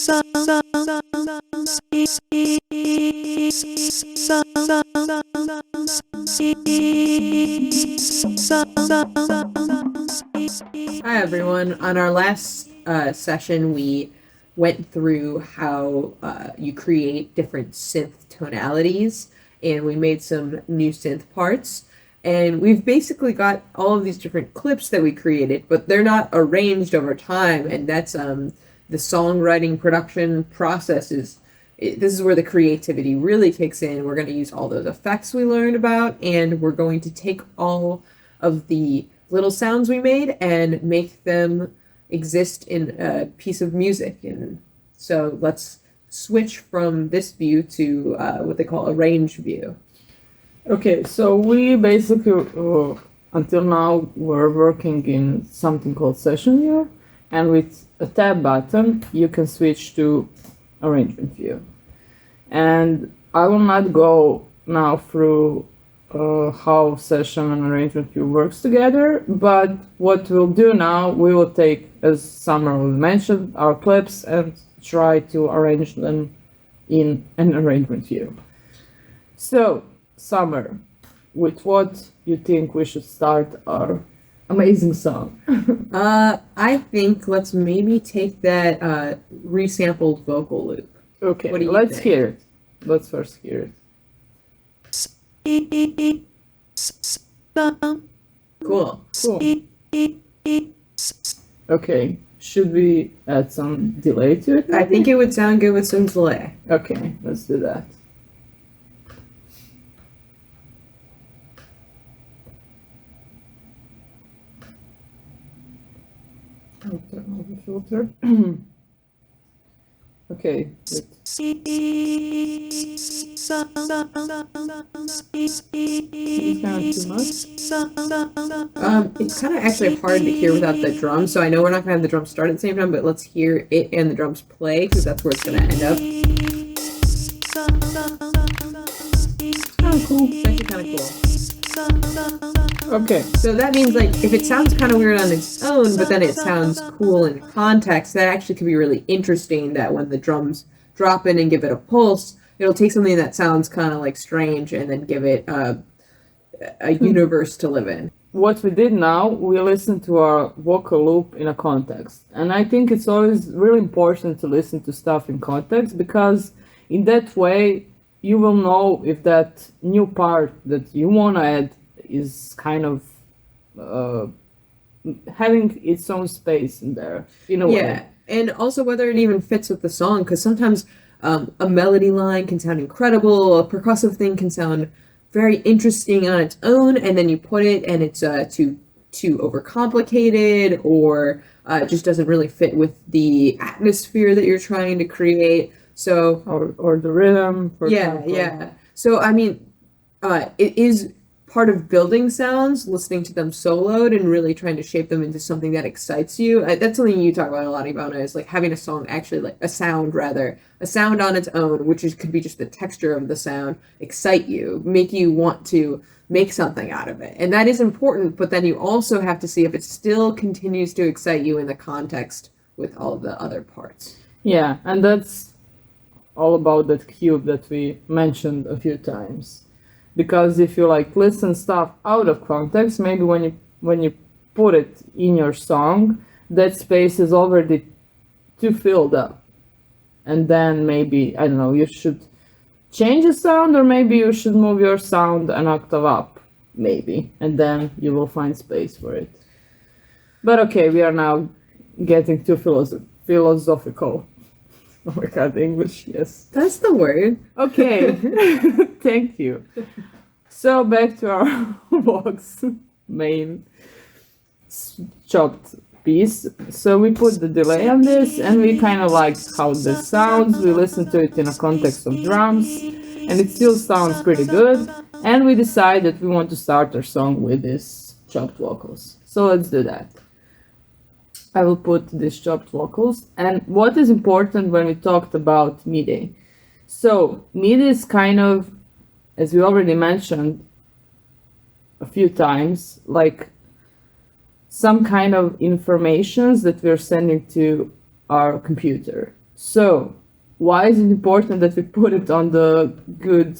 Hi everyone. On our last session, we went through how you create different synth tonalities, and we made some new synth parts. And we've basically got all of these different clips that we created, but they're not arranged over time, and that's the songwriting production process this is where the creativity really kicks in. We're going to use all those effects we learned about, and we're going to take all of the little sounds we made and make them exist in a piece of music. And so let's switch from this view to what they call a range view. Okay, so we basically, until now, we're working in something called session view, and with a tab button, you can switch to arrangement view. And I will not go now through how session and arrangement view works together, but what we'll do now, we will take, as Summer mentioned, our clips and try to arrange them in an arrangement view. So, Summer, with what you think we should start our amazing song? I think let's maybe take that resampled vocal loop. Okay, let's hear it. Let's first hear it. Cool. Okay, should we add some delay to it? I think it would sound good with some delay. Okay, let's do that. I'll turn on the filter. Okay. It's kind of too much. It's kind of actually hard to hear without the drums, so I know we're not going to have the drums start at the same time, but let's hear it and the drums play, because that's where it's going to end up. It's kind of cool. It's actually kind of cool. Okay. So that means, like, if it sounds kind of weird on its own, but then it sounds cool in context, that actually could be really interesting, that when the drums drop in and give it a pulse, it'll take something that sounds kind of like strange and then give it a universe to live in. What we did now, we listened to our vocal loop in a context. And I think it's always really important to listen to stuff in context, because in that way, you will know if that new part that you want to add is kind of having its own space in there, in a way. Yeah, and also whether it even fits with the song, because sometimes a melody line can sound incredible, a percussive thing can sound very interesting on its own, and then you put it and it's too overcomplicated, or just doesn't really fit with the atmosphere that you're trying to create. So or the rhythm, for example. Yeah. So I mean, it is part of building sounds, listening to them soloed and really trying to shape them into something that excites you. That's something you talk about a lot, Ivona, is like having a song actually, like a sound on its own, which could be just the texture of the sound, excite you, make you want to make something out of it. And that is important, but then you also have to see if it still continues to excite you in the context with all of the other parts. Yeah, and that's all about that cube that we mentioned a few times. Because if you like listen stuff out of context, maybe when you put it in your song, that space is already too filled up. And then maybe, I don't know, you should change the sound, or maybe you should move your sound an octave up, maybe. And then you will find space for it. But okay, we are now getting too philosophical. Oh my god, English, yes. That's the word. Okay, thank you. So back to our Vox main chopped piece. So we put the delay on this, and we kind of liked how this sounds. We listened to it in a context of drums, and it still sounds pretty good. And we decided we want to start our song with these chopped vocals. So let's do that. I will put these chopped vocals. And what is important when we talked about MIDI? So MIDI is kind of, as we already mentioned a few times, like some kind of informations that we're sending to our computer. So, why is it important that we put it on the good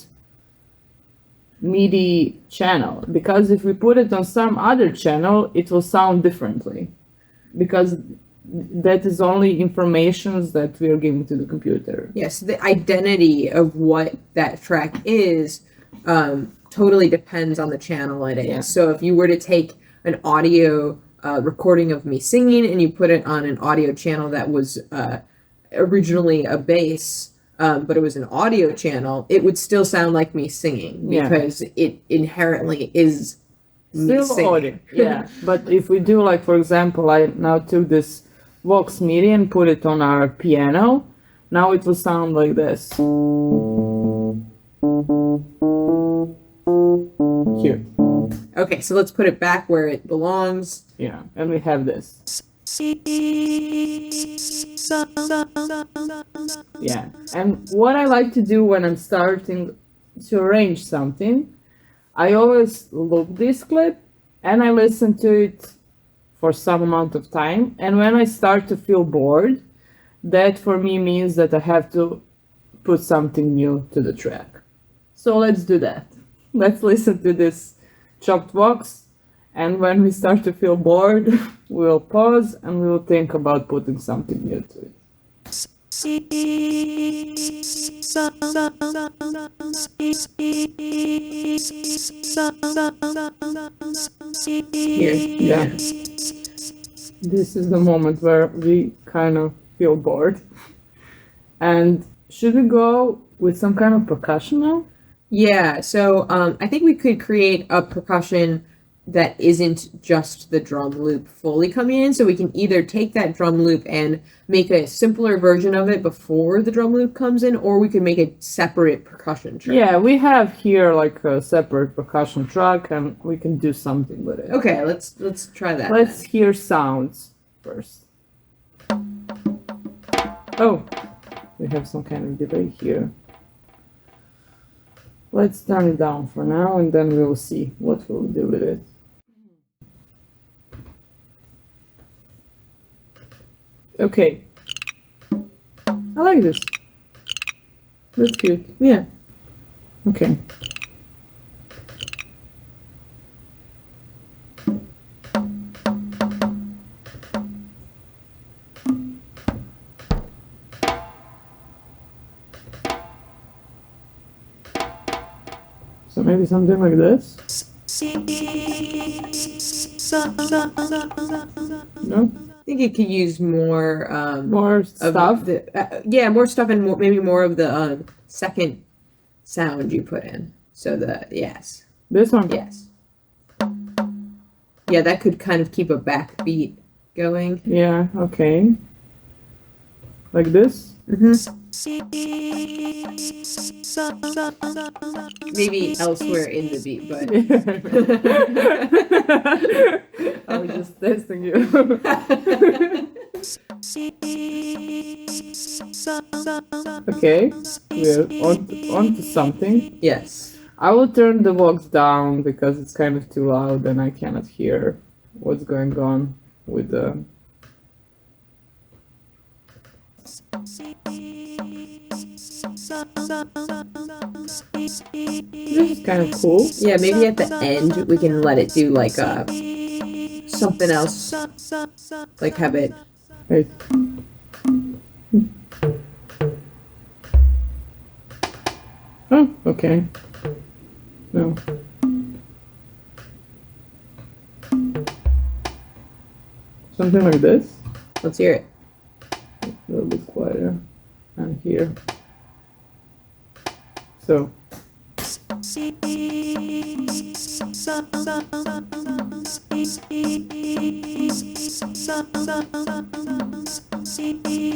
MIDI channel? Because if we put it on some other channel, it will sound differently. Because that is only information that we are giving to the computer. Yes, the identity of what that track is totally depends on the channel it is. Yeah. So if you were to take an audio recording of me singing and you put it on an audio channel that was originally a bass, but it was an audio channel, it would still sound like me singing because it inherently is me still audio. Yeah. But if we do, like, for example, I now took this Vox MIDI and put it on our piano, now it will sound like this. Here. Okay, so let's put it back where it belongs. Yeah, and we have this. Yeah, and what I like to do when I'm starting to arrange something, I always loop this clip and I listen to it for some amount of time. And when I start to feel bored, that for me means that I have to put something new to the track. So let's do that. Let's listen to this chopped Vox. And when we start to feel bored, we'll pause and we'll think about putting something new to it. Here. Yeah. This is the moment where we kind of feel bored. And should we go with some kind of percussion now? Yeah, so I think we could create a percussion that isn't just the drum loop fully coming in. So we can either take that drum loop and make a simpler version of it before the drum loop comes in, or we could make a separate percussion track. Yeah, we have here like a separate percussion track and we can do something with it. Okay, let's try that. Let's hear sounds first. Oh, we have some kind of delay here. Let's turn it down for now and then we'll see what we'll do with it. Okay. I like this. That's cute. Yeah. Okay. So maybe something like this? No? I think it could use more More stuff? More stuff and maybe more of the second sound you put in. So yes. This one? Yes. Yeah, that could kind of keep a backbeat going. Yeah, okay. Like this? Maybe elsewhere in the beat, but I was just testing you. Okay, we're on to something. yes. I will turn the Vox down because it's kind of too loud and I cannot hear what's going on with the... This is kind of cool. Yeah, maybe at the end we can let it do like something else. Like have it. Wait. Oh, okay. No. Something like this. Let's hear it. A little bit quieter. And here. So.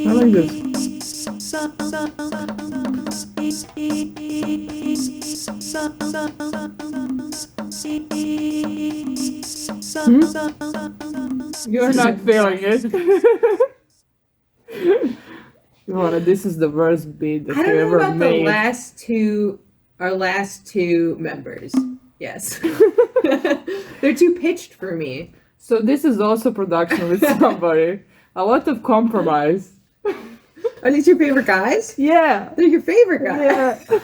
I like this. You're not feeling it. Ivona, this is the worst beat that I you don't know ever about made. our last two members. Yes. They're too pitched for me. So this is also production with somebody. A lot of compromise. Are these your favorite guys? Yeah. They're your favorite guys. Yeah.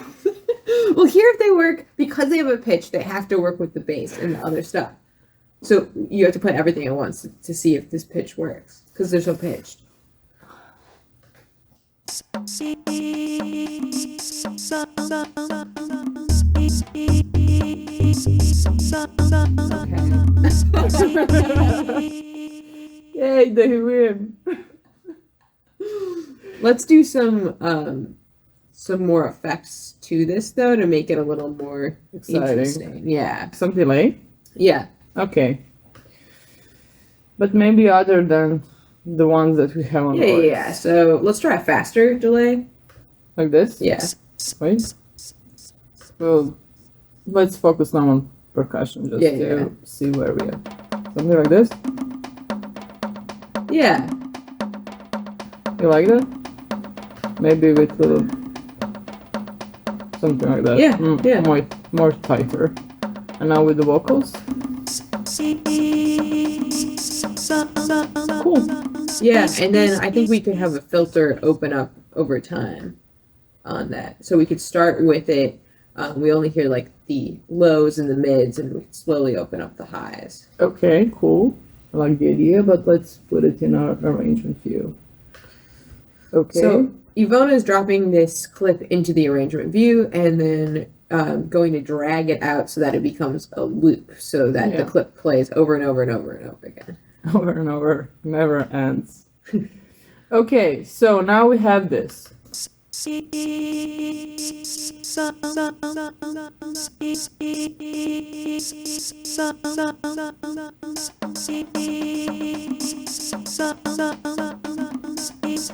Well, here if they work, because they have a pitch, they have to work with the bass and the other stuff. So you have to put everything at once to see if this pitch works, because they're so pitched. Yay, they win. Let's do some more effects to this though to make it a little more Exciting. interesting. Yeah. Some delay? Yeah. Okay. But maybe other than the ones that we have on board. Yeah. So let's try a faster delay. Like this? Yeah. Wait. Well, let's focus now on percussion just to see where we are. Something like this? Yeah. You like that? Maybe with little something like that. Yeah. Yeah. More tighter. And now with the vocals. Cool. Yeah, and then I think we could have a filter open up over time on that. So we could start with it. We only hear like the lows and the mids, and we could slowly open up the highs. Okay, cool. I like the idea, but let's put it in our arrangement view. Okay. So Ivona is dropping this clip into the arrangement view and then going to drag it out so that it becomes a loop so that the clip plays over and over and over and over again. Over and over, never ends. Okay, so now we have this.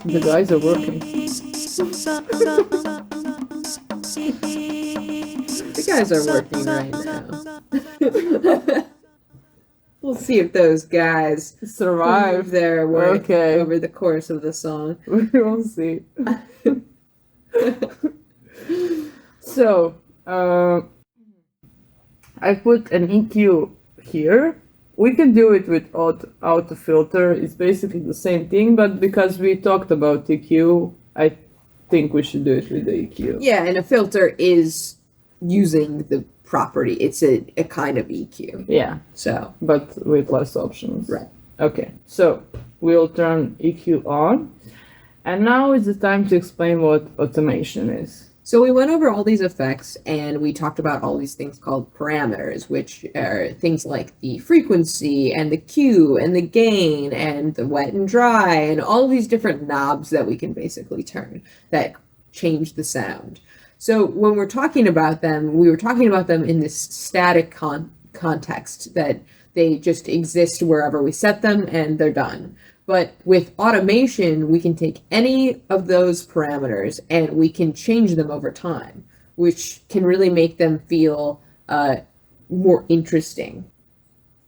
The guys are working. The guys are working right now. We'll see if those guys survive their work over the course of the song. We will see. So, I put an EQ here. We can do it with auto filter. It's basically the same thing, but because we talked about EQ, I think we should do it with the EQ. Yeah, and a filter is using the property. It's a kind of EQ. Yeah. So, but with less options. Right. Okay. So we'll turn EQ on, and now is the time to explain what automation is. So we went over all these effects and we talked about all these things called parameters, which are things like the frequency and the Q and the gain and the wet and dry and all these different knobs that we can basically turn that change the sound. So when we're talking about them, we were talking about them in this static context that they just exist wherever we set them and they're done. But with automation, we can take any of those parameters and we can change them over time, which can really make them feel more interesting.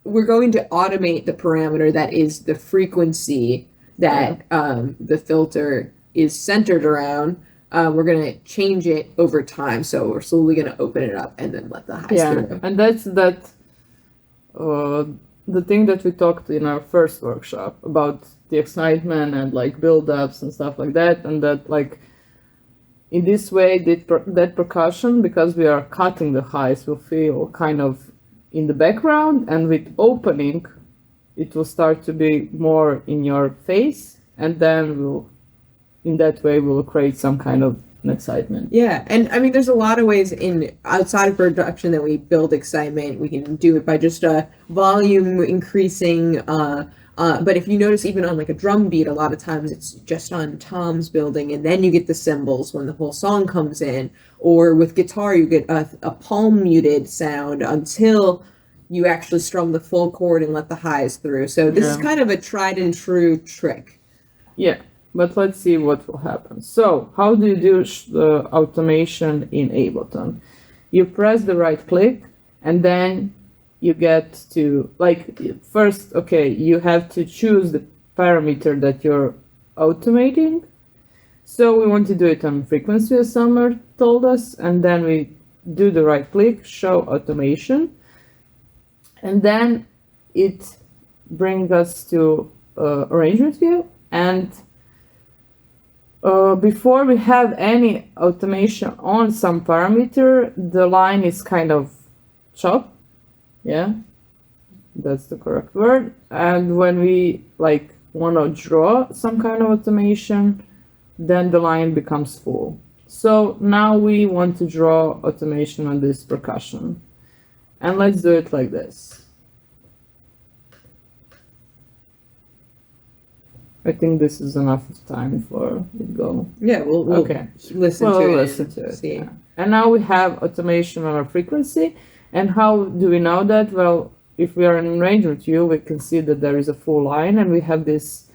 We're going to automate the parameter that is the frequency that the filter is centered around. We're going to change it over time. So we're slowly going to open it up and then let the highs through. And that's the thing that we talked in our first workshop about the excitement and like build-ups and stuff like that, and that like in this way that percussion, because we are cutting the highs, will feel kind of in the background, and with opening it will start to be more in your face, and then in that way we'll create some kind of an excitement. Yeah, and I mean, there's a lot of ways outside of production that we build excitement. We can do it by just volume increasing. But if you notice, even on like a drum beat, a lot of times it's just on toms building, and then you get the cymbals when the whole song comes in. Or with guitar, you get a palm muted sound until you actually strum the full chord and let the highs through. So this is kind of a tried and true trick. Yeah. But let's see what will happen. So, how do you do the automation in Ableton? You press the right click, and then you get to, like, first, you have to choose the parameter that you're automating. So we want to do it on frequency, as Summer told us, and then we do the right click, show automation, and then it brings us to arrangement view, and before we have any automation on some parameter, the line is kind of chopped. Yeah, that's the correct word. And when we like want to draw some kind of automation, then the line becomes full. So now we want to draw automation on this percussion. And let's do it like this. I think this is enough time for it go. Yeah, we'll Okay. listen We'll to it. listen to it. See. Yeah. And now we have automation on our frequency. And how do we know that? Well, if we are in arrangement view, we can see that there is a full line, and we have this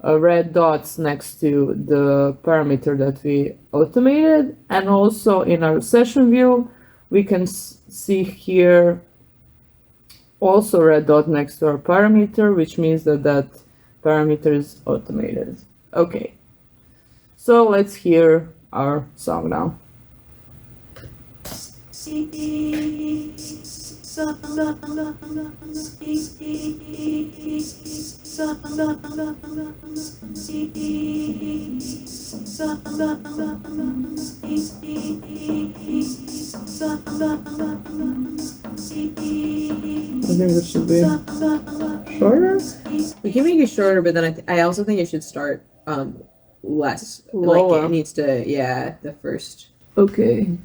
red dots next to the parameter that we automated. And also in our session view, we can see here also red dot next to our parameter, which means that that parameter is automated. Okay, so let's hear our song now. I think this should be shorter. We can make it shorter, but then I also think it should start less. Lower. Like it needs to, yeah, the first. Okay.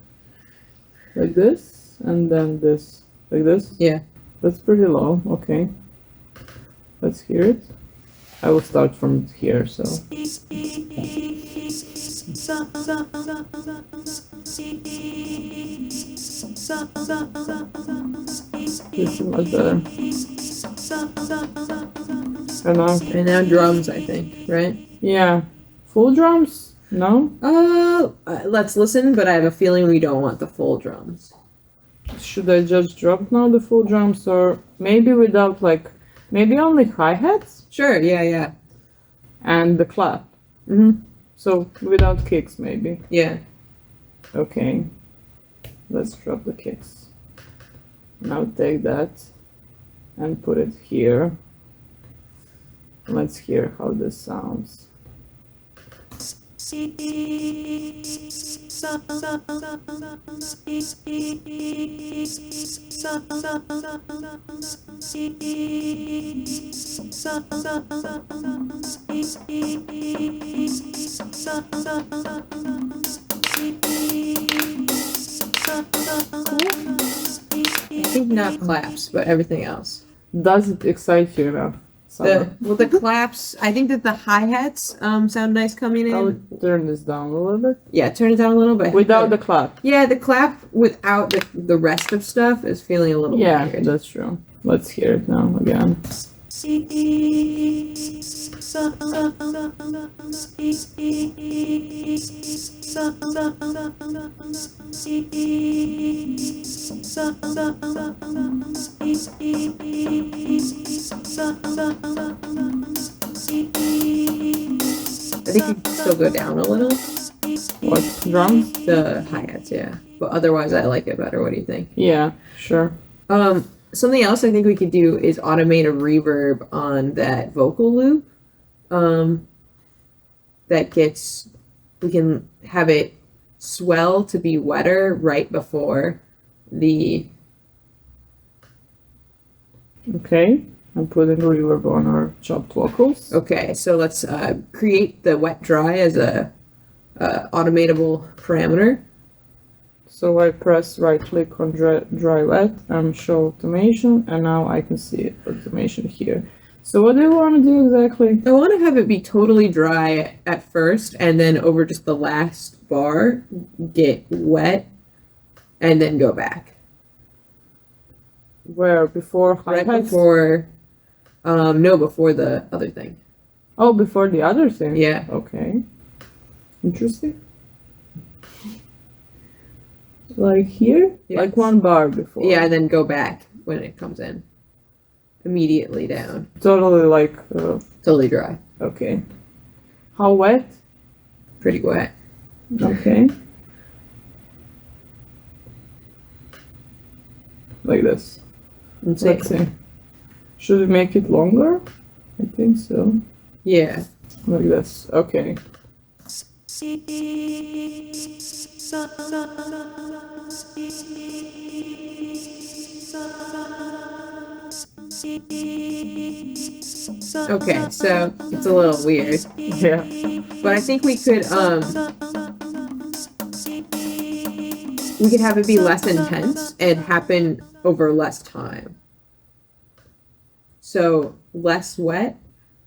Like this, and then this. Like this? Yeah. That's pretty low. Okay. Let's hear it. I will start from here, so. This is much better. And now drums, I think, right? Yeah. Full drums? No? Let's listen, but I have a feeling we don't want the full drums. Should I just drop now the full drums, or maybe without like, maybe only hi-hats? Sure, yeah. And the clap. Mm-hmm. So without kicks, maybe. Yeah. Okay. Let's drop the kicks. Now take that and put it here. Let's hear how this sounds. I think not claps, but everything else. Does it excite you enough? The claps, I think that the hi-hats sound nice coming in. I'll turn this down a little bit. Yeah, turn it down a little bit. Without the clap. Yeah, the clap without the rest of stuff is feeling a little weird. That's true. Let's hear it now again. I think you can still go down a little. What? Drums? The hi-hats, yeah. But otherwise, I like it better. What do you think? Yeah, sure. Something else I think we could do is automate a reverb on that vocal loop. We can have it swell to be wetter right before the. Okay, I'm putting reverb on our chopped vocals. Okay, so let's create the wet dry as a automatable parameter. So I press right click on dry wet and show automation, and now I can see automation here. So what do you want to do exactly? I want to have it be totally dry at first, and then over just the last bar, get wet, and then go back. Where? Before Right hi-hats? before, no, before the other thing. Oh, before the other thing? Yeah. Okay. Interesting. Like here? Yes. Like one bar before. Yeah, and then go back when it comes in. Immediately down. Totally like... Totally dry. okay. How wet? Pretty wet. Okay. Like this. Let's see. Should we make it longer? I think so. Yeah. Like this. Okay. Okay, so it's a little weird, Yeah. but I think we could have it be less intense and happen over less time. So less wet,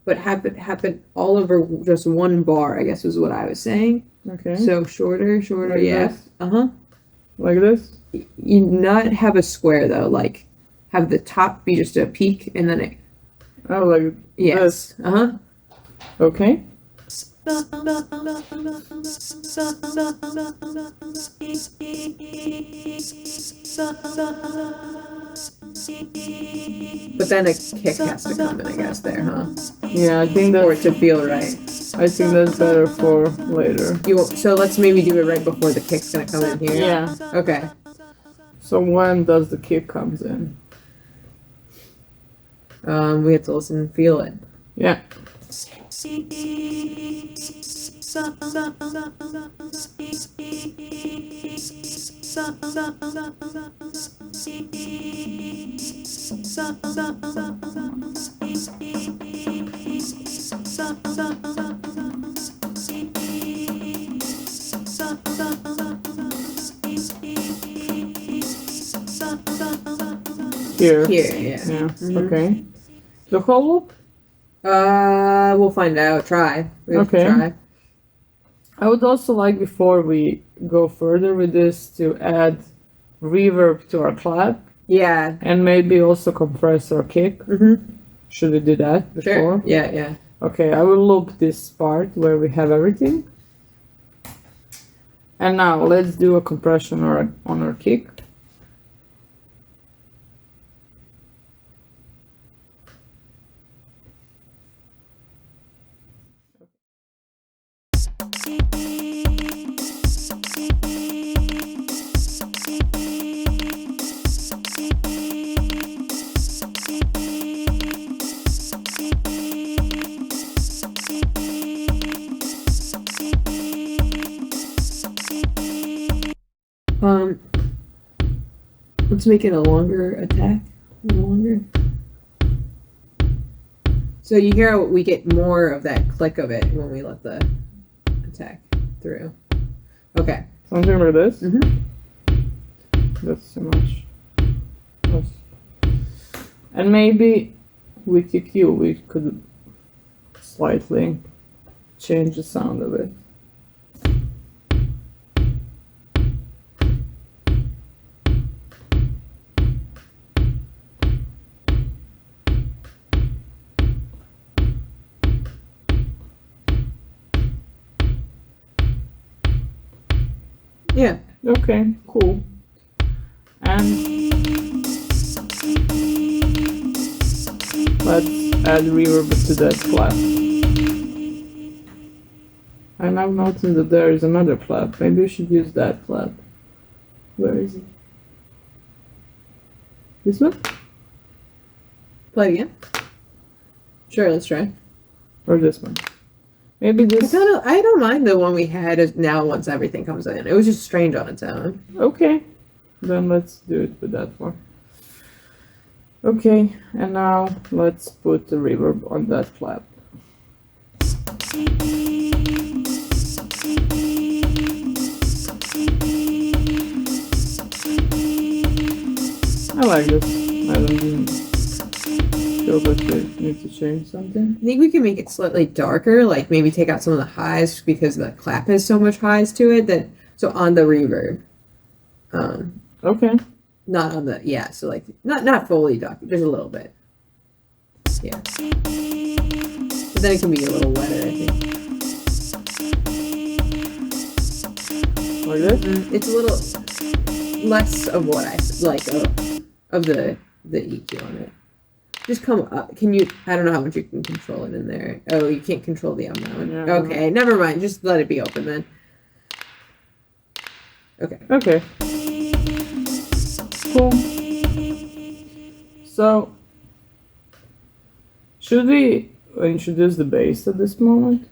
but happen all over just one bar, I guess is what I was saying. Okay. So shorter, Like yeah. this? Uh-huh. Like this? You not have a square though, like have the top be just a peak and then it Oh, like yes. this. Uh-huh. Okay. But then a kick has to come in, I guess, there, huh? Yeah, I think For it that to feel right. I think that's better for later. So let's maybe do it right before the kick's gonna come in here. Yeah. Okay. So when does the kick comes in? We have to listen and feel it. Yeah. Here. Here, yeah. Yeah. Okay. The whole loop? We'll find out. Try. We have Okay. to try. I would also like, before we go further with this, to add reverb to our clap Yeah. and maybe also compress our kick. Mm-hmm. Should we do that before? Sure. Yeah, yeah. Okay, I will loop this part where we have everything. And now let's do a compression on our kick. Let's make it a longer attack. A little longer. So you hear we get more of that click of it when we let the attack through. Okay. Something like this. Mm-hmm. That's too much. And maybe with EQ we could slightly change the sound of it. Yeah. Okay, cool. And let's add reverb to that clap. And I've noticed that there is another clap. Maybe we should use that clap. Where is it? This one? Play again. Sure, let's try. Or this one? Maybe this. I don't mind the one we had now once everything comes in. It was just strange on its own. Okay. Then let's do it with that one. Okay, and now let's put the reverb on that clap. I like this. I don't even feel that we need to change something. I think we can make it slightly darker, like maybe take out some of the highs because the clap has so much highs to it so on the reverb. Okay. Not on the so like not fully dark, just a little bit. Yeah. But then it can be a little wetter, I think. Like this? It's a little less of what I like of the EQ on it. Just come up. Can you? I don't know how much you can control it in there. Oh, you can't control the amount. Yeah. Okay, never mind. Just let it be open then. Okay. Okay. Cool. So, should we introduce the bass at this moment?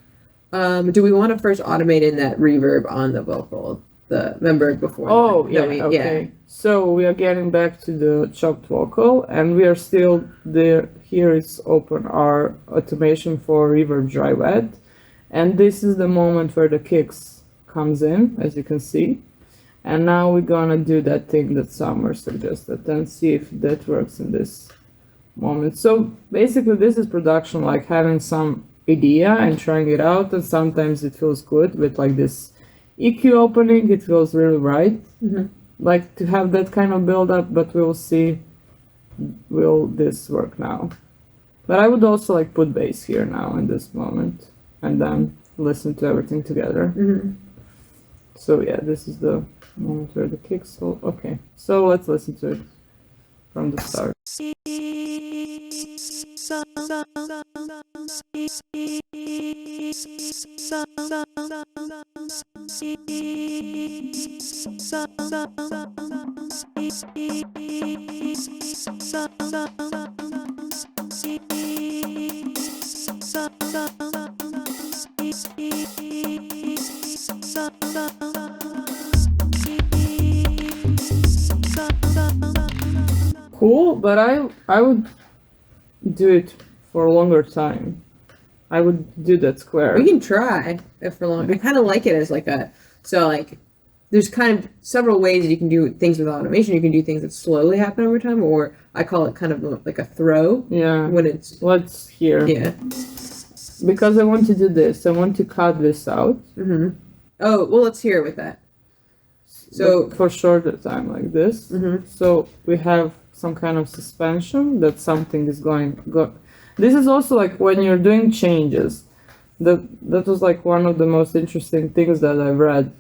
Do we want to first automate in that reverb on the vocal? The member before. Oh, yeah, okay. So we are getting back to the chopped vocal, and we are still there. Here is open our automation for reverb dry wet, and this is the moment where the kicks comes in, as you can see. And now we're gonna do that thing that Summer suggested and see if that works in this moment. So basically this is production, like having some idea and trying it out, and sometimes it feels good with like this EQ opening, it feels really right. Like to have that kind of build up, but we'll see will this work now. But I would also like put bass here now in this moment and then listen to everything together. So yeah, this is the moment where the kicks will, okay. So let's listen to it from the start. Cool, but I would do it for a longer time. I would do that square. We can try it for long. I kind of like it as like a, so like there's kind of several ways that you can do things with automation. You can do things that slowly happen over time, or I call it kind of like a throw. Yeah. When it's, let's hear. Yeah. Because I want to do this. I want to cut this out. Oh, well, let's hear it with that. So for shorter time like this. So we have some kind of suspension that something is going. This is also like when you're doing changes. That was like one of the most interesting things that I've read.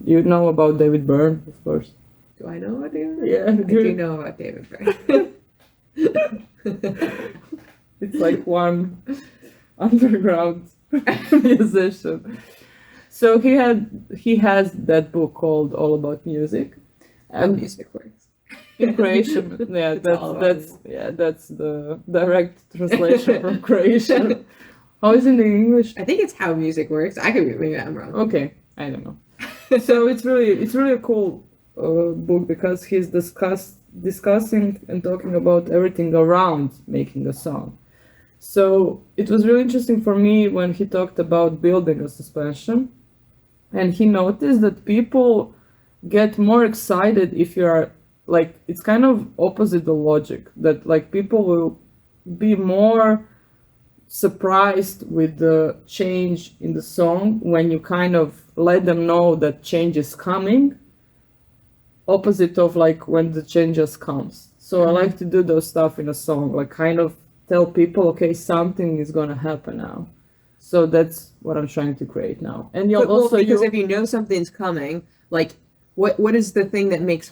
You know about David Byrne, of course. Do I know about David Byrne? Yeah, I do know about David Byrne. It's like one underground musician. So he has that book called All About Music, and music works. In Croatian, yeah, that's the direct translation from Croatian. How is it in English? I think it's How Music Works. I could be, maybe I'm wrong. Okay, I don't know. So it's really a cool book because he's discussing and talking about everything around making a song. So it was really interesting for me when he talked about building a suspension, and he noticed that people get more excited if you are like, it's kind of opposite the logic that like people will be more surprised with the change in the song when you kind of let them know that change is coming, opposite of like when the change just comes. So I like to do those stuff in a song, like kind of tell people, okay, something is gonna happen now. So that's what I'm trying to create now. And you'll also because if you know something's coming, like what is the thing that makes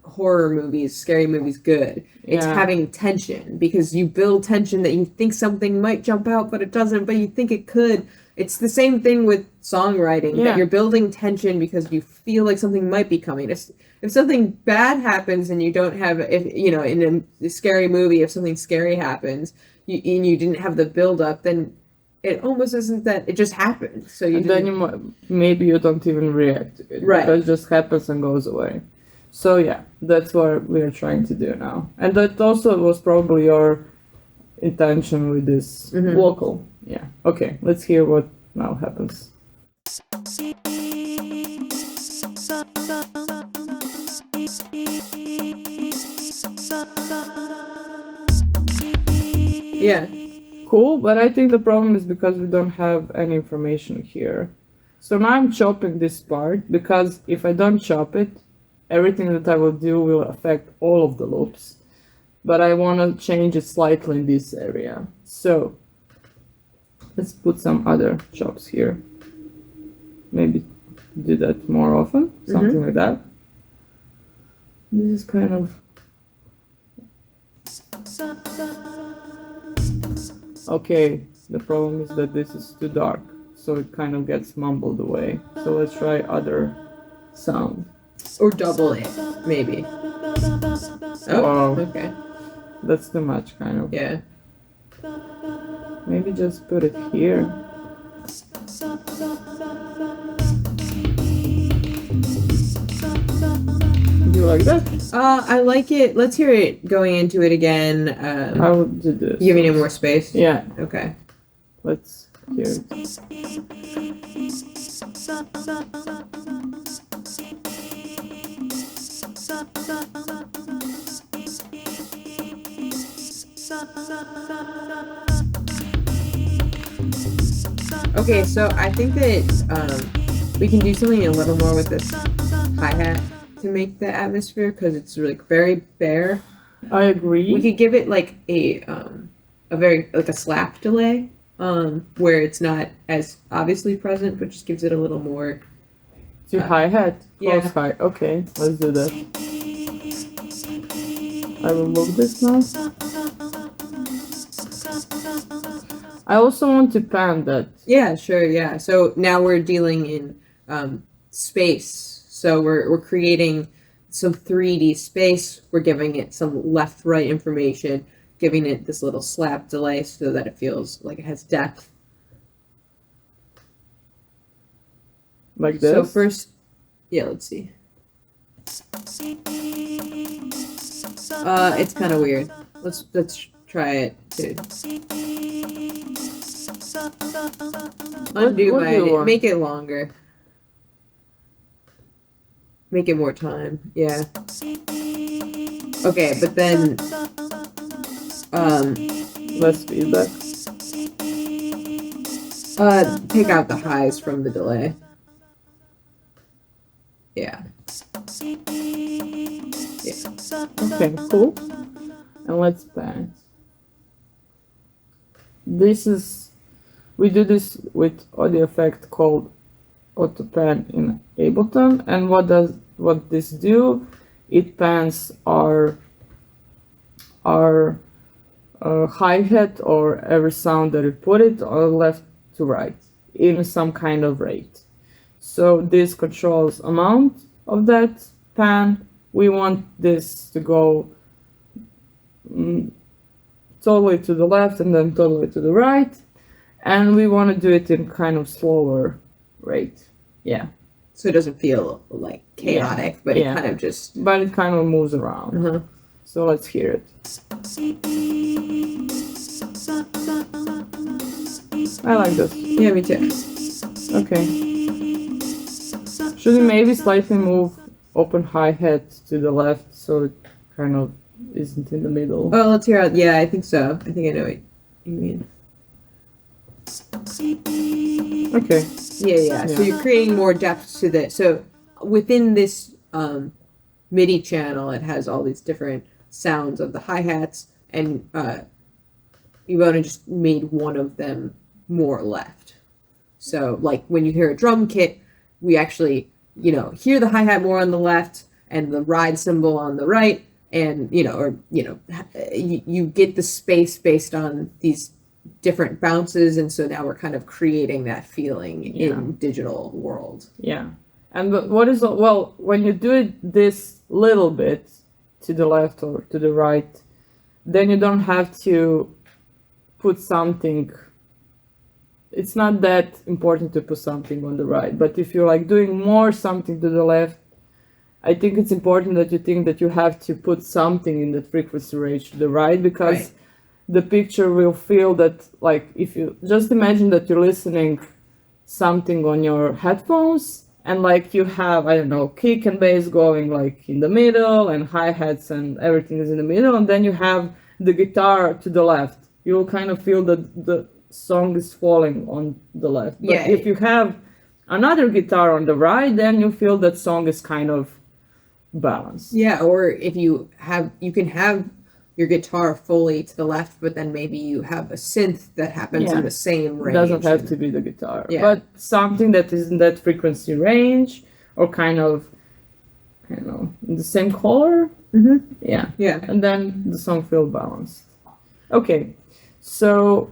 horror movies, scary movies good? It's having tension, because you build tension that you think something might jump out, but it doesn't, but you think it could. It's the same thing with songwriting, that you're building tension because you feel like something might be coming. If something bad happens and you don't have, in a scary movie, if something scary happens and you didn't have the build up, then it almost isn't that, it just happens. So maybe you don't even react to it. Right. Because it just happens and goes away. So yeah, that's what we're trying to do now. And that also was probably your intention with this vocal. Yeah. Okay, let's hear what now happens. Yeah. Cool, but I think the problem is because we don't have any information here. So now I'm chopping this part, because if I don't chop it, everything that I will do will affect all of the loops. But I want to change it slightly in this area. So let's put some other chops here. Maybe do that more often, something like that. This is kind of... Okay, the problem is that this is too dark, so it kind of gets mumbled away. So let's try other sound. Or double it, maybe. Oh, okay. That's too much, kind of. Yeah. Maybe just put it here. You like that? I like it. Let's hear it going into it again. I would do this. Giving it more space. Yeah. Okay. Let's hear it. Okay, so I think that we can do something a little more with this hi-hat to make the atmosphere because it's really very bare. I agree. We could give it like a very like a slap delay, where it's not as obviously present, but just gives it a little more. To hi-hat? Yeah. Close hi. Okay, let's do that. I will move this now. I also want to pan that. Yeah, sure, yeah. So now we're dealing in space. So we're creating some 3D space. We're giving it some left-right information, giving it this little slap delay so that it feels like it has depth. Like this? So first, yeah, let's see. It's kind of weird. Let's try it too. Undo what do you by it. want? Make it longer. Make it more time. Yeah. Okay, but then Less feedback. take out the highs from the delay. Yeah. Okay, cool. And let's pan it. We do this with audio effect called auto pan in Ableton, and what this do? It pans our hi-hat or every sound that we put it on left to right in some kind of rate. So this controls amount of that pan. We want this to go totally to the left and then totally to the right, and we want to do it in kind of slower rate. Yeah. So it doesn't feel like chaotic, but Yeah. it kind of just. But it kind of moves around. Uh-huh. So let's hear it. I like this. Yeah, me too. Okay. Should we maybe slightly move open hi-hat to the left so it kind of isn't in the middle? Oh, let's hear it. Yeah, I think so. I think I know what you mean. Okay. Yeah. So you're creating more depth to the. So within this MIDI channel, it has all these different sounds of the hi-hats, and Ivona just made one of them more left. So like when you hear a drum kit, we actually, hear the hi-hat more on the left and the ride cymbal on the right, and you get the space based on these different bounces, and so now we're kind of creating that feeling in digital world. Yeah. And when you do it this little bit to the left or to the right, then you don't have to put something. It's not that important to put something on the right, but if you're like doing more something to the left, I think it's important that you think that you have to put something in that frequency range to the right, because the picture will feel that, like, if you just imagine that you're listening something on your headphones and like you have, I don't know, kick and bass going like in the middle and hi-hats and everything is in the middle, and then you have the guitar to the left, you'll kind of feel that the song is falling on the left. But if you have another guitar on the right, then you feel that song is kind of balanced. Yeah, or if you can have your guitar fully to the left, but then maybe you have a synth that happens in the same range. It doesn't have to be the guitar, Yeah. but something that is in that frequency range or kind of, I don't know, in the same color. Mm-hmm. Yeah. Yeah. And then the song feels balanced. Okay, so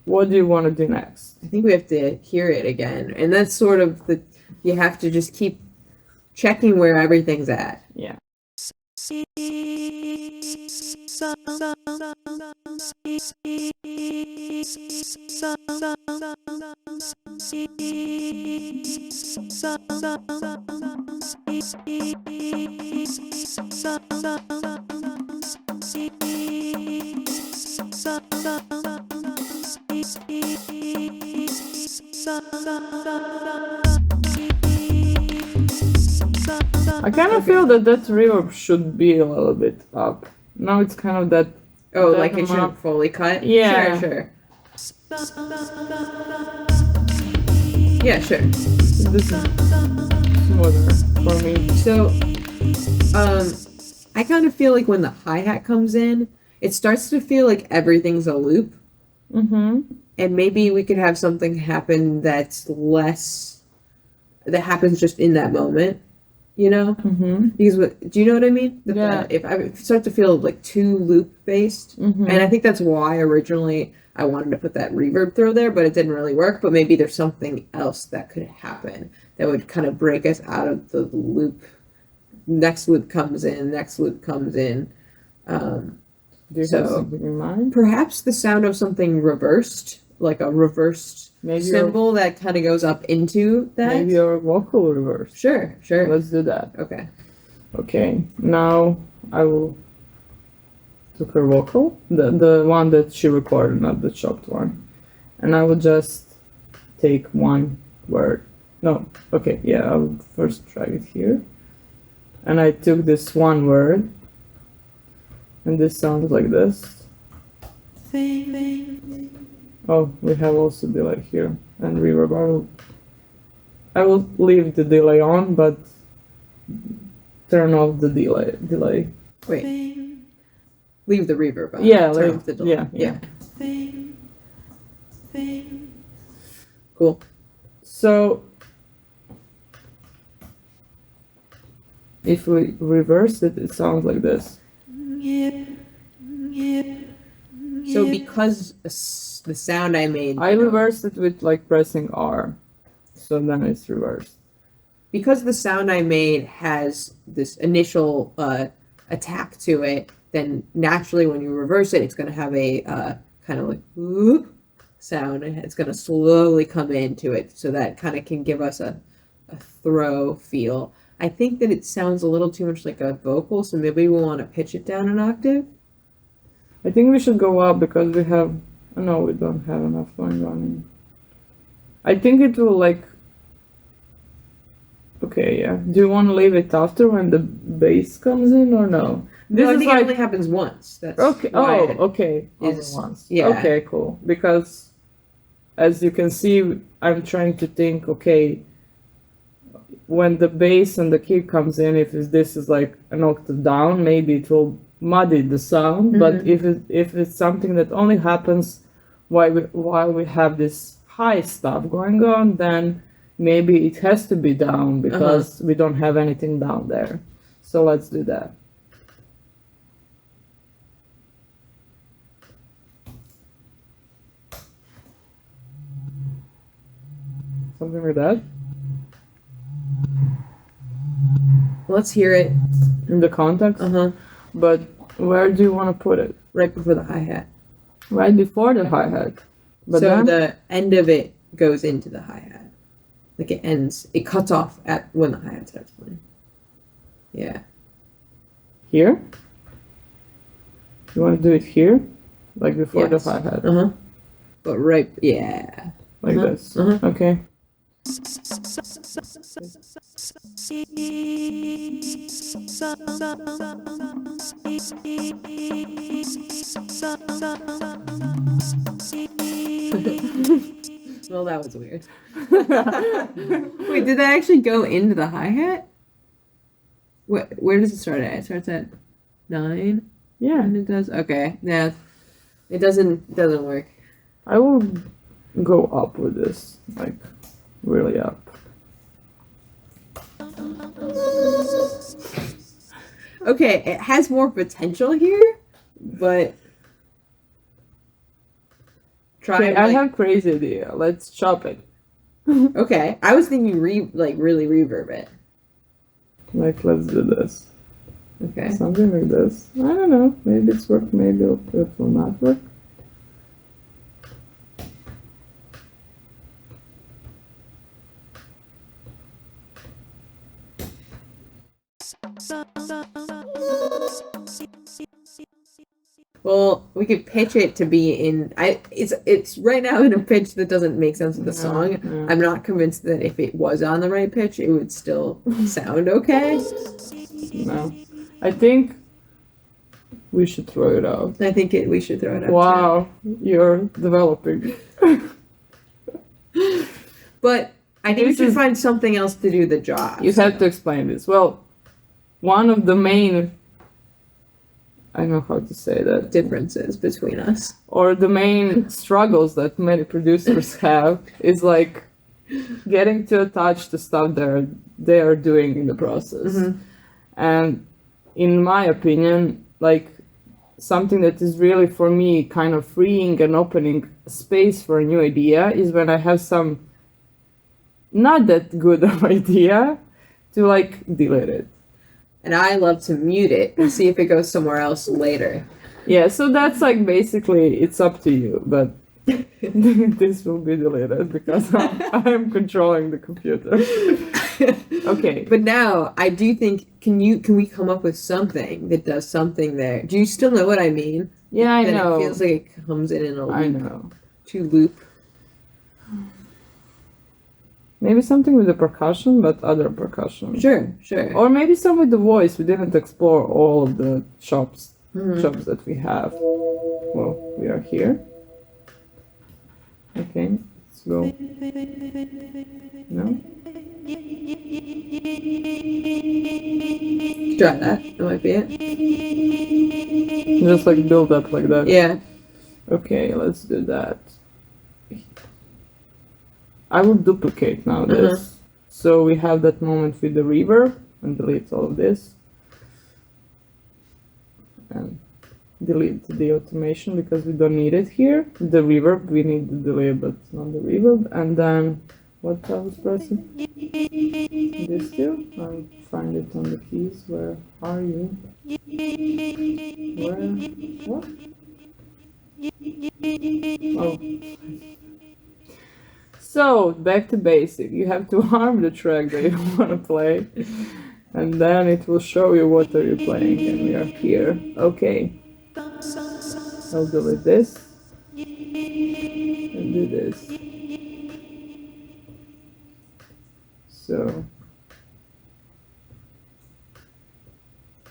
what do you want to do next? I think we have to hear it again, and that's sort of you have to just keep checking where everything's at. Yeah. I kind of feel that reverb should be a little bit up. Now it's kind of that. Oh, that like it shouldn't amount. fully cut? Yeah. Sure. Yeah, sure. This is smoother for me. So, I kind of feel like when the hi-hat comes in, it starts to feel like everything's a loop. Mm-hmm. And maybe we could have something happen that happens just in that moment, you know? Mm-hmm. Because do you know what I mean? Yeah. If I start to feel like too loop based, Mm-hmm. and I think that's why originally I wanted to put that reverb throw there, but it didn't really work. But maybe there's something else that could happen that would kind of break us out of the loop. Next loop comes in. Do you have something in mind? Perhaps the sound of something reversed, like a reversed symbol that kind of goes up into that. Maybe your vocal reverse. Sure. Let's do that. Okay. Okay. Now I will took her vocal, the one that she recorded, not the chopped one, and I will just take one word. No. Okay. Yeah. I'll first drag it here, and I took this one word. And this sounds like this. Oh, we have also delay here and reverb. I will leave the delay on, but turn off the delay. Wait. Leave the reverb on. Yeah, turn off the delay. Yeah. Cool. So if we reverse it, it sounds like this. So because the sound I made, I reversed it with like pressing R, so then it's reversed. Because the sound I made has this initial attack to it, then naturally when you reverse it, it's going to have a kind of like whoop sound, and it's going to slowly come into it, so that kind of can give us a throw feel. I think that it sounds a little too much like a vocal, so maybe we'll want to pitch it down an octave. I think we should go up because we have... No, we don't have enough going on. I think it will like... Okay, yeah. Do you want to leave it after when the bass comes in or no? This I think it only happens once. That's okay. Oh, okay. Is once. Yeah. Okay, cool. Because as you can see, I'm trying to think, okay, when the bass and the kick comes in, if this is like an octave down, maybe it will muddy the sound. Mm-hmm. But if it's something that only happens while we have this high stuff going on, then maybe it has to be down because we don't have anything down there. So let's do that. Something like that. Let's hear it. In the context? But where do you want to put it? Right before the hi-hat. Right before the hi-hat. But so then, the end of it goes into the hi-hat. Like it cuts off at when the hi-hat starts playing. Yeah. Here? You want to do it here? Like before the hi-hat? But right, yeah. Like this. Okay. Well, that was weird. Wait, did that actually go into the hi-hat? Where does it start at? It starts at 9? Yeah. And it does? Okay. Yeah. It doesn't work. I will go up with this. Like, really up. Okay, it has more potential here, but... Okay, I have crazy idea. Let's chop it. Okay, I was thinking really reverb it. Like, let's do this. Okay. Something like this. I don't know. Maybe it's work. Maybe it will not work. Well, we could pitch it to be in. It's right now in a pitch that doesn't make sense with the song. Yeah. I'm not convinced that if it was on the right pitch, it would still sound okay. No, I think we should throw it out. I think we should throw it out. Wow, you're developing. But I think we should find something else to do the job. You have to explain this. Well, one of the main, I don't know how to say that, differences between us, or the main struggles that many producers have, is like getting to attach the stuff they are doing in the process. Mm-hmm. And in my opinion, like something that is really for me kind of freeing and opening space for a new idea is when I have some not that good of idea to like delete it. And I love to mute it and see if it goes somewhere else later. Yeah, so that's like basically it's up to you, but this will be deleted because I'm controlling the computer. Okay. But now I do think can we come up with something that does something there? Do you still know what I mean? Yeah, I know. It feels like it comes in a loop. I know. To loop. Maybe something with the percussion, but other percussion. Sure. Or maybe some with the voice. We didn't explore all of the chops that we have. Well, we are here. Okay, let's go. No? Try that. That might be it. Just like build up like that. Yeah. Okay, let's do that. I will duplicate now this. So we have that moment with the reverb and delete all of this. And delete the automation because we don't need it here. The reverb, we need the delay, but not the reverb. And then what I was pressing? This too. I'll find it on the keys. Where are you? Where? What? Oh. So, back to basic. You have to arm the track that you want to play, and then it will show you what are you playing, and we are here. Okay. I'll delete this, and do this. So,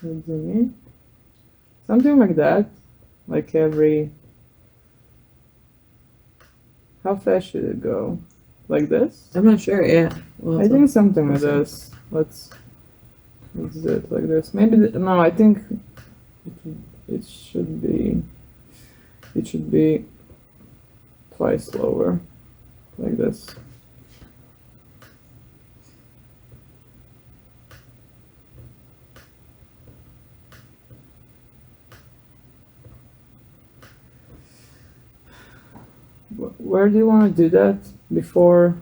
zoom in. Something like that, like every... How fast should it go? Like this? I'm not sure, yeah. I think something like this. Let's do it like this. Maybe, no, I think it should be twice slower. Like this. Where do you want to do that? Before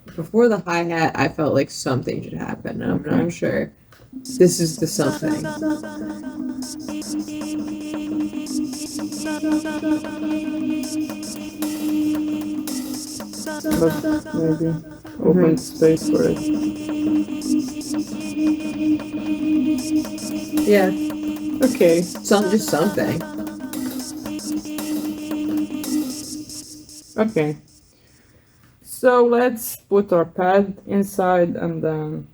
the hi-hat, I felt like something should happen. I'm not sure. This is the something. But maybe open space for it. Yeah. Okay. Just something. Okay. So let's put our pad inside, and then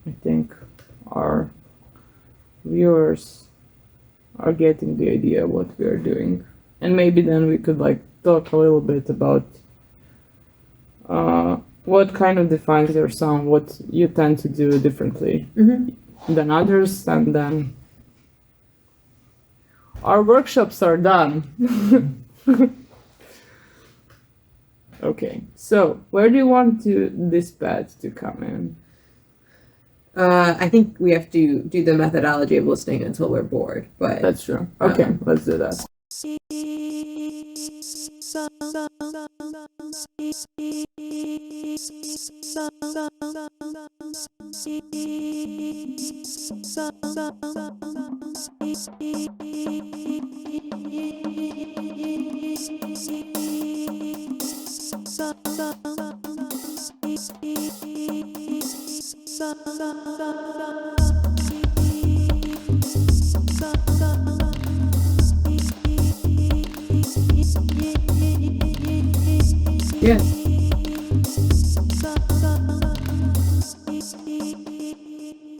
I think our viewers are getting the idea of what we are doing. And maybe then we could like talk a little bit about what kind of defines your sound, what you tend to do differently than others, and then our workshops are done. Okay, so where do you want this pad to come in? I think we have to do the methodology of listening until we're bored, but... That's true. Okay, let's do that. Yeah.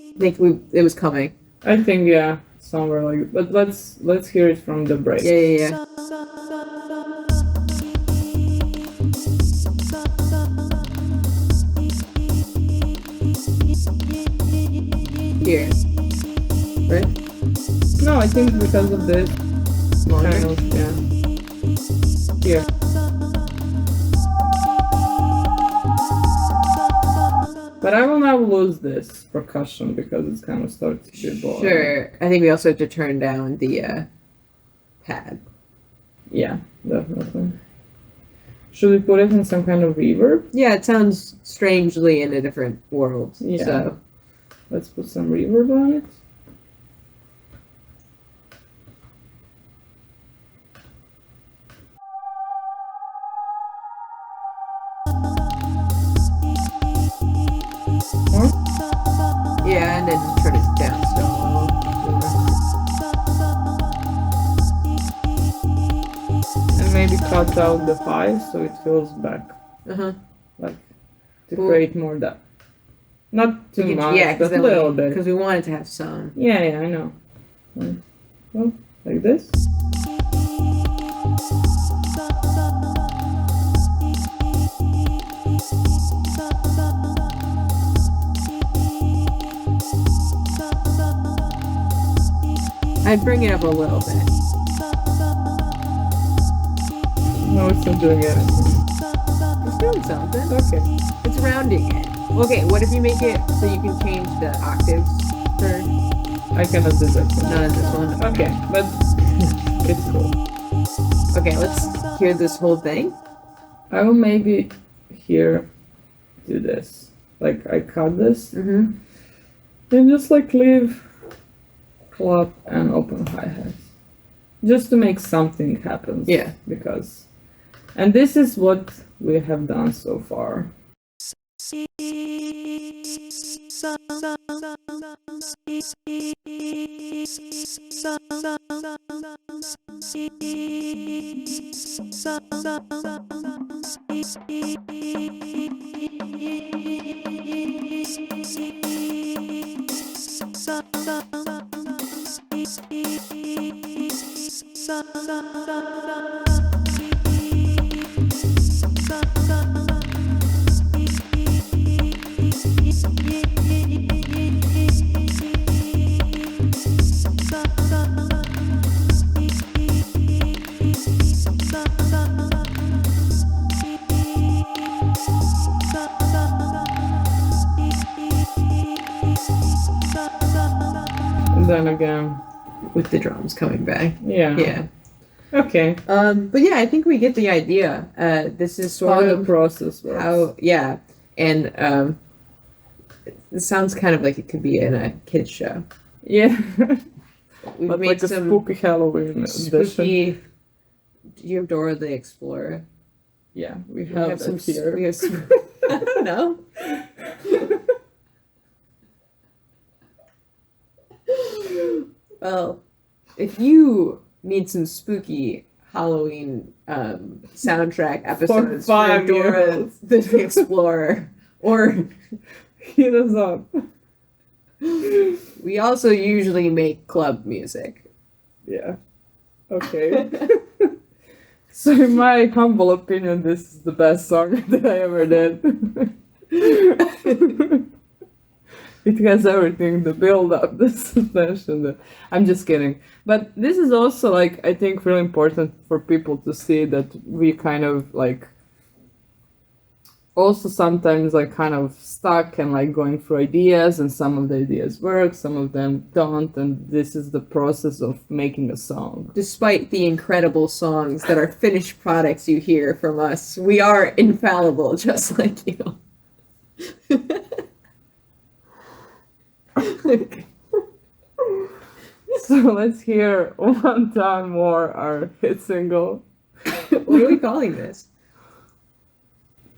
I think it was coming. I think yeah, somewhere like. But let's hear it from the break. Yeah. Here. Right? No, I think because of this kind of, yeah. Here. But I will not lose this percussion because it's kind of starting to be boring. Sure. I think we also have to turn down the pad. Yeah, definitely. Should we put it in some kind of reverb? Yeah, it sounds strangely in a different world. Yeah. So Let's put some reverb on it. yeah, and then turn it down still. And maybe cut out the highs so it feels back. Like to create more depth. Not too much, but a little bit. Because we wanted to have some. Yeah, I know. Well, like this. I'd bring it up a little bit. No, it's not doing anything. It's doing something. Okay. It's rounding it. Okay, what if you make it so you can change the octaves for... I cannot do that one. Not this one. Okay, but it's cool. Okay, let's hear this whole thing. I will maybe here do this. Like I cut this. And just like leave clap and open hi-hats. Just to make something happen. Yeah. Because... And this is what we have done so far. And then again, with the drums coming back. Yeah. Okay. But yeah, I think we get the idea. This is sort How of the process works. And it sounds kind of like it could be in a kids show. Yeah. We've But made like a some spooky Halloween edition. spooky. Do you have Dora the Explorer? Yeah, we We have have some. that here. We have some. I don't know. Well, if you need some spooky Halloween soundtrack episodes for 5 Dora years. the Explorer, or Hit us up. we also usually make club music. Yeah. Okay. So in my humble opinion, this is the best song that I ever did. It has everything, the build up, the suspension, I'm just kidding. But this is also like, I think really important for people to see that we kind of like also sometimes like kind of stuck and like going through ideas, and some of the ideas work, some of them don't, and this is the process of making a song. Despite the incredible songs that are finished products you hear from us, we are infallible, just like you. So let's hear one time more our hit single. What are we calling this?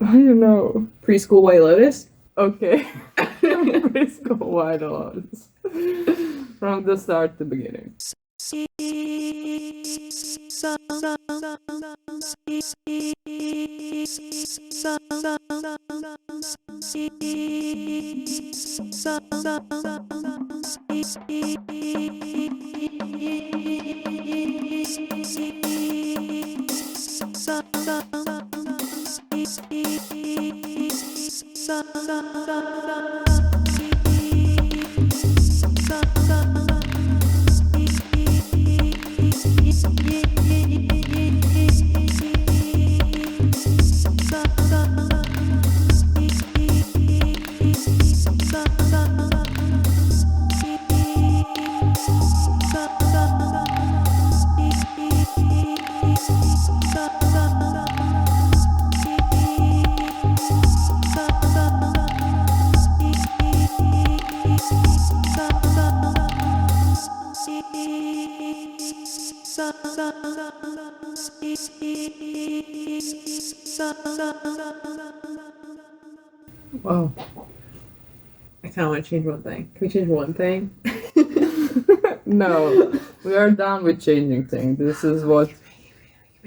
I don't know. Preschool White Lotus? Okay. Preschool White Lotus. From the start to beginning. Wow. I kind of want to change one thing. Can we change one thing? No, we are done with changing things. This is what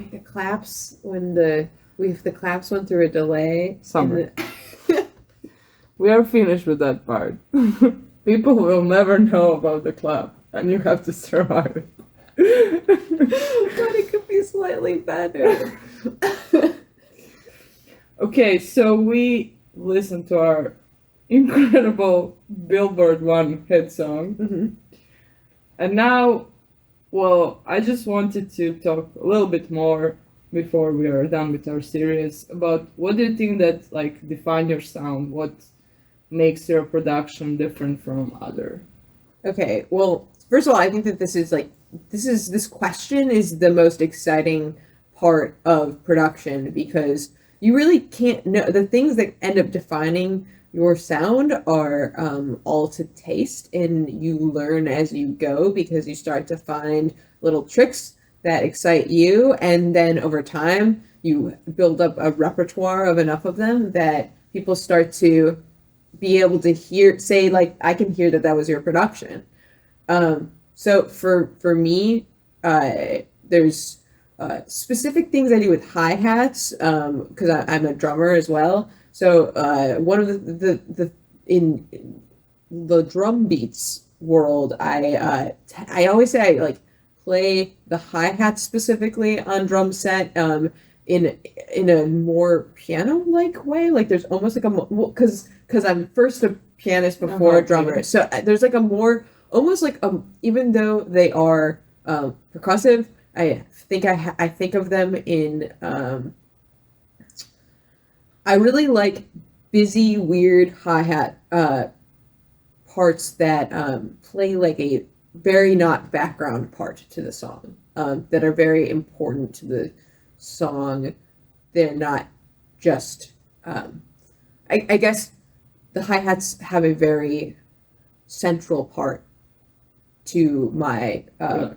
Make the claps when if the claps went through a delay. Summer. We are finished with that part. People will never know about the clap, and you have to survive it. But it could be slightly better. Okay, so we listened to our incredible Billboard 1 hit song. Mm-hmm. And now, well, I just wanted to talk a little bit more before we are done with our series about what do you think that like define your sound? What makes your production different from other? Okay, well, first of all, I think that this question is the most exciting part of production because you really can't know the things that end up defining your sound are all to taste, and you learn as you go because you start to find little tricks that excite you, and then over time you build up a repertoire of enough of them that people start to be able to say like, I can hear that was your production. So for me, there's specific things I do with hi-hats because I'm a drummer as well. So one of in the drum beats world, I always say I like play the hi-hat specifically on drum set in a more piano-like way. Like there's almost like because I'm first a pianist before a drummer. So there's like a more almost like even though they are percussive, I think of them in I really like busy, weird hi-hat parts that play like a very not background part to the song, that are very important to the song. They're not just, I guess the hi-hats have a very central part to my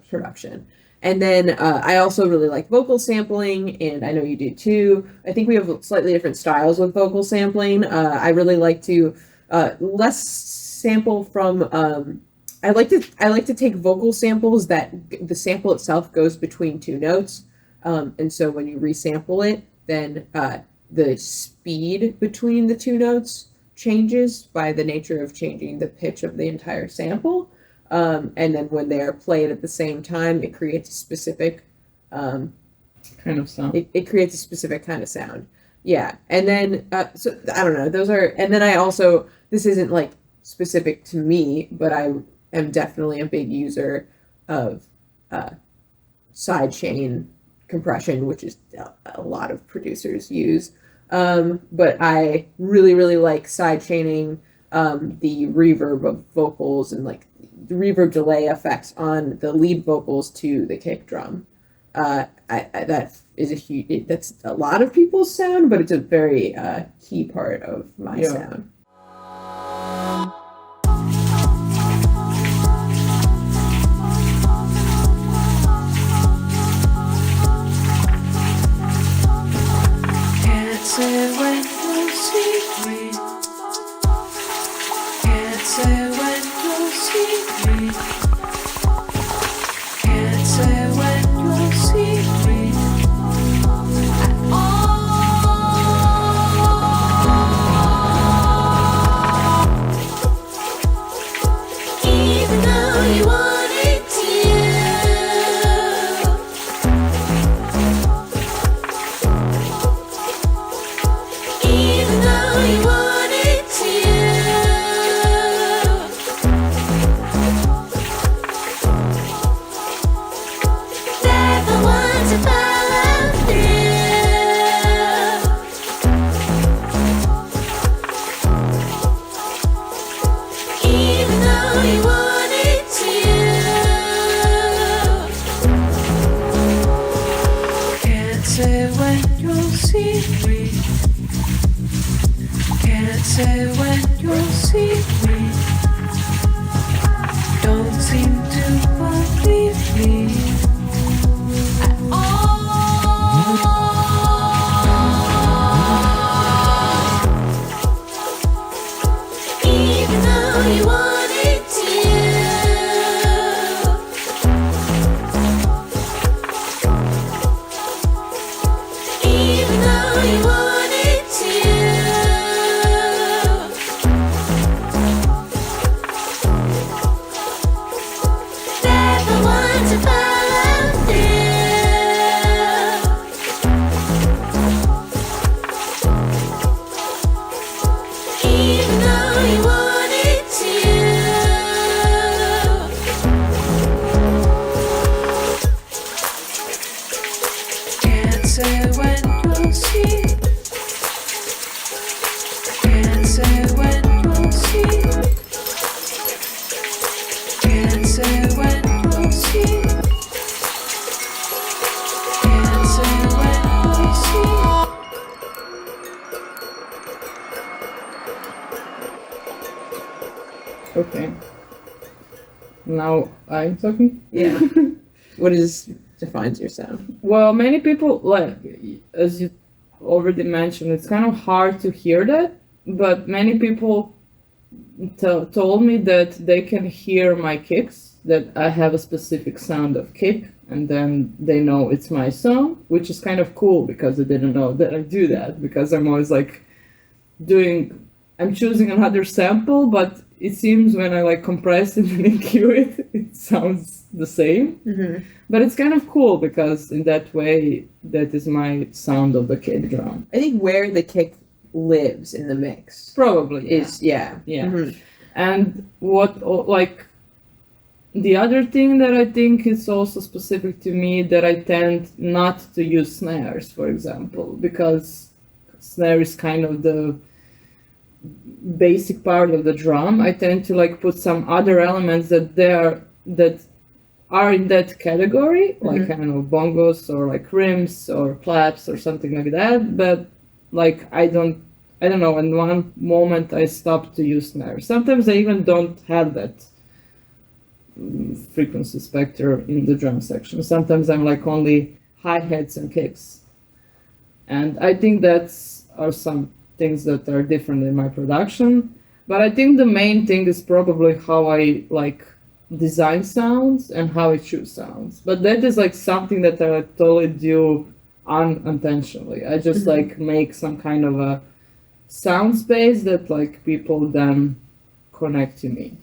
production. And then I also really like vocal sampling, and I know you do too. I think we have slightly different styles with vocal sampling. I really like to less sample from. I like to take vocal samples that the sample itself goes between two notes, and so when you resample it, then the speed between the two notes changes by the nature of changing the pitch of the entire sample. And then when they're played at the same time, it creates a specific kind of sound. It creates a specific kind of sound. Yeah. And then, so I don't know, those are, and then I also, this isn't like specific to me, but I am definitely a big user of sidechain compression, which is a lot of producers use. But I really, really like sidechaining the reverb of vocals and like the reverb delay effects on the lead vocals to the kick drum. That is a huge. That's a lot of people's sound, but it's a very key part of my sound. Can't say when you'll see me. Can't say when you'll see me. Can't say when you'll see me at all. Even though you wanted to. Even though you wanted to. They're the ones who follow through. Even though you wanted to. Can't say when you'll see me. Can't say when you'll see me. Don't seem to believe me at all. Even though you wanted to. Even though you wanted to. They're the ones who follow through. Even though you wanted to. Can't say when you'll see. Can't say when you'll see. Can't say when you'll see. Can't say when you'll see. Okay. Now I'm talking. Yeah. What defines your sound? Well, many people, like, as you already mentioned, it's kind of hard to hear that, but many people told me that they can hear my kicks, that I have a specific sound of kick, and then they know it's my song, which is kind of cool because they didn't know that I do that, because I'm always like I'm choosing another sample, but it seems when I like compress it and EQ it, it sounds the same. Mm-hmm. But it's kind of cool because in that way, that is my sound of the kick drum. I think where the kick lives in the mix Probably is yeah. Mhm. And what like the other thing that I think is also specific to me, that I tend not to use snares, for example, because snare is kind of the basic part of the drum. I tend to like put some other elements that are in that category, like I don't know, bongos or like rims or claps or something like that. But like I don't know. In one moment I stopped to use snare. Sometimes I even don't have that frequency spectrum in the drum section. Sometimes I'm like only hi-hats and kicks, and I think that's are some things that are different in my production. But I think the main thing is probably how I like design sounds and how I choose sounds. But that is like something that I totally do unintentionally. I just like make some kind of a sound space that like people then connect to me.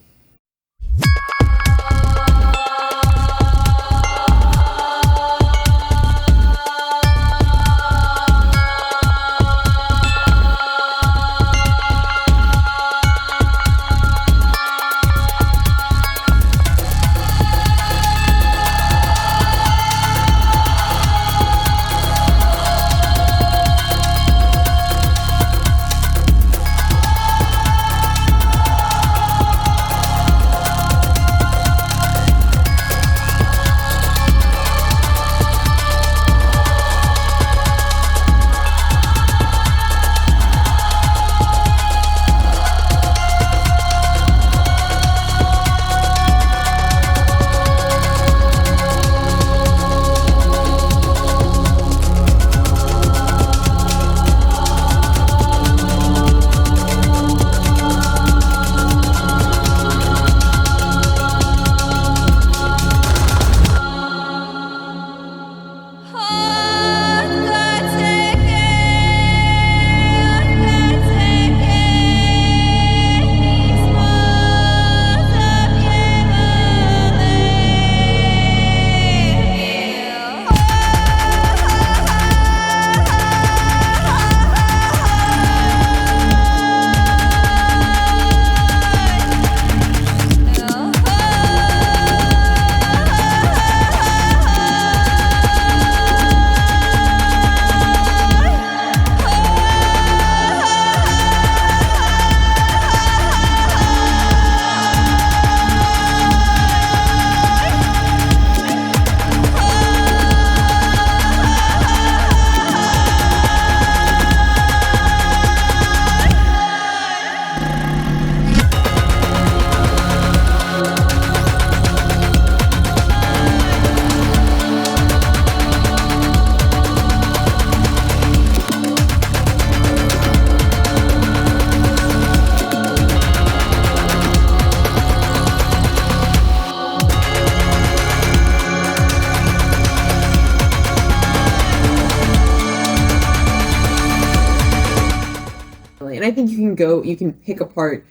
you can pick apart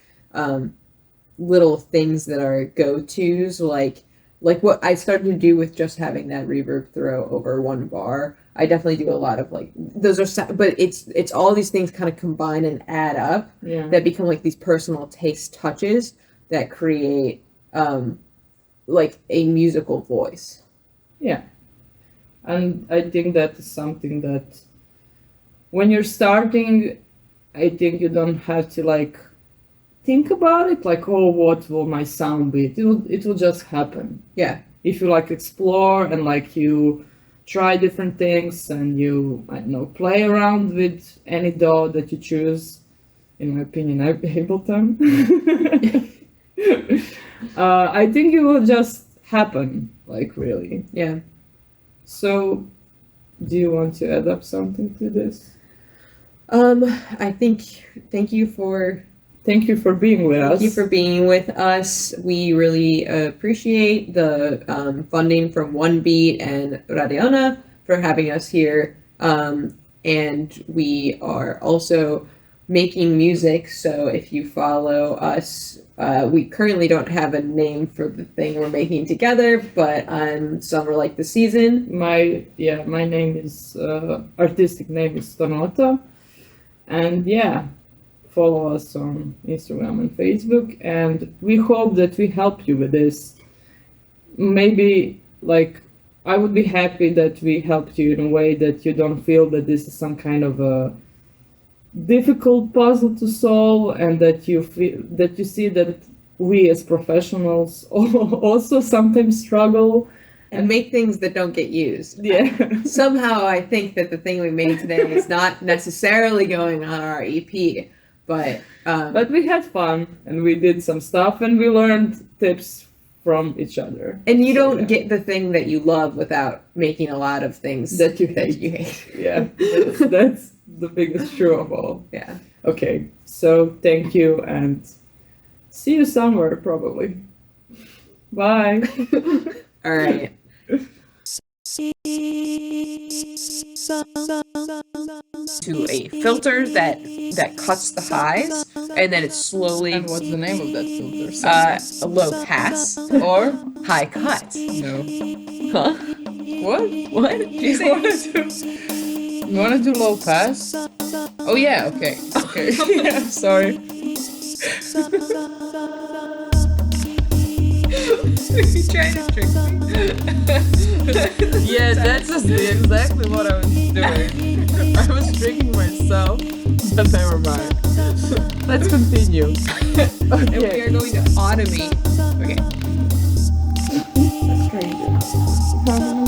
little things that are go-tos, like what I started to do with just having that reverb throw over one bar. I definitely do a lot of like those are, but it's all these things kind of combine and add up that become like these personal taste touches that create like a musical voice. Yeah. And I think that is something that when you're starting, I think you don't have to like think about it like, oh, what will my sound be? It will just happen. Yeah. If you like explore and like you try different things and you, I don't know, play around with any DAW that you choose. In my opinion, Ableton. I think it will just happen, like really. Yeah. So, do you want to add up something to this? I think thank you for being with us. Thank you for being with us. We really appreciate the funding from One Beat and Radiona for having us here. And we are also making music. So if you follow us, we currently don't have a name for the thing we're making together, but Summer Like the Season. My name is artistic name is Donata, and follow us on Instagram and Facebook, and we hope that we help you with this. Maybe like I would be happy that we helped you in a way that you don't feel that this is some kind of a difficult puzzle to solve, and that you see that we as professionals also sometimes struggle and make things that don't get used. Yeah. Somehow I think that the thing we made today is not necessarily going on our EP, but we had fun and we did some stuff and we learned tips from each other. And you don't get the thing that you love without making a lot of things that you hate. Yeah, that's the biggest true of all. Yeah. Okay, so thank you and see you somewhere probably. Bye. All right. To a filter that cuts the highs, and then it slowly. And what's the name of that filter? A low pass or high cut. No. Huh? What? What? Did you say? You wanna do low pass? Oh yeah, okay. Okay. Yeah, sorry. You trying to trick me? Yeah, that's just exactly what I was doing. I was tricking myself, but never mind. Let's continue. And we are going to automate. Okay. That's crazy.